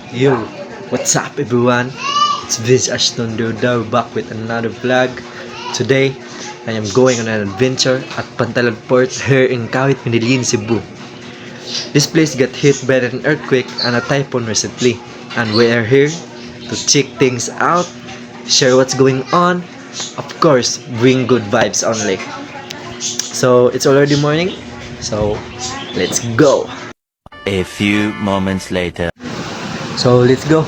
Yo, what's up everyone? It's Vince Ashton Deodar back with another vlog. Today, I am going on an adventure at Pantalan Port here in Kawit, Medellin, Cebu. This place got hit by an earthquake and a typhoon recently, and we are here to check things out, share what's going on, of course, bring good vibes only. So, it's already morning, so let's go! A few moments later. So, let's go!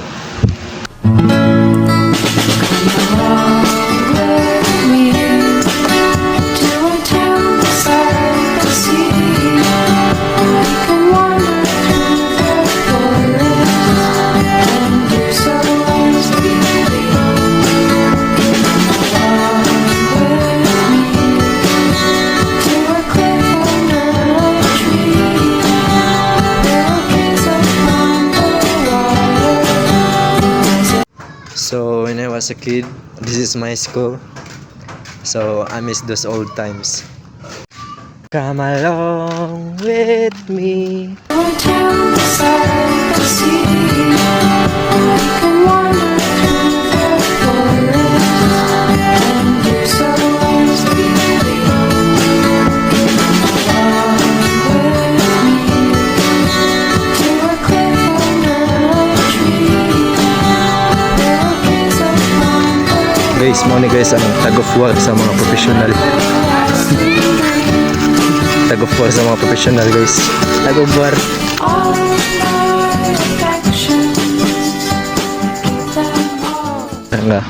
So when I was a kid, this is my school. So I miss those old times. Come along with me. Guys, mo ni guys ang tag-of-war sa mga professional. Tag-of-war sa mga professional guys. Tag-of-war. Nga.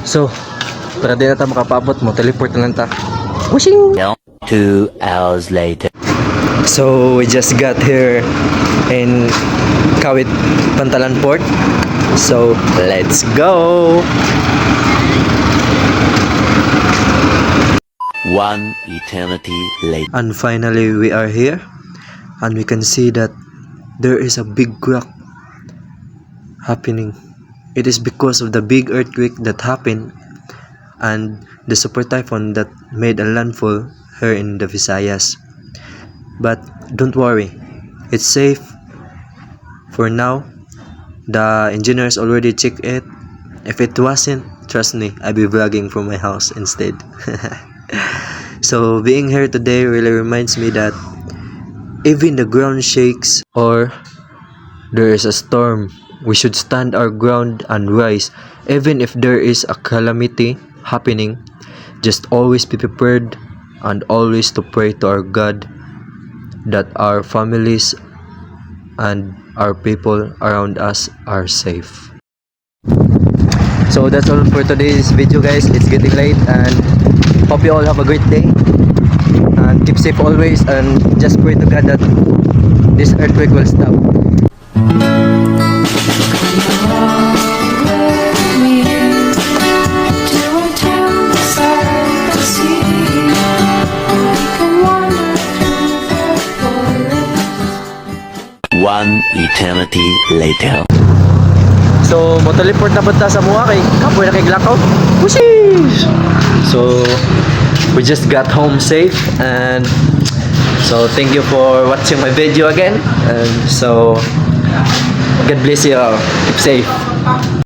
So, para di na tayo makapabot mo, teleport na lang ta. Wishing! 2 hours later. So, we just got here in Kawit, Pantalan Port. So, let's go! 1 eternity later. And finally, we are here. And we can see that there is a big crack happening. It is because of the big earthquake that happened and the super typhoon that made a landfall here in the Visayas. But don't worry, it's safe for now. The engineers already checked it. If it wasn't, trust me, I'll be vlogging from my house instead. So being here today really reminds me that even the ground shakes or there is a storm, we should stand our ground and rise. Even if there is a calamity happening, just always be prepared and always to pray to our God that our families and our people around us are safe. So that's all for today's video guys. It's getting late and hope you all have a great day and keep safe always, and just pray to God that this earthquake will stop. One eternity later. So, mo-teleport na punta sa mga kay kapoy na kay Glakaw. Whoosh! So, we just got home safe, and so thank you for watching my video again, and so God bless you all. Keep safe.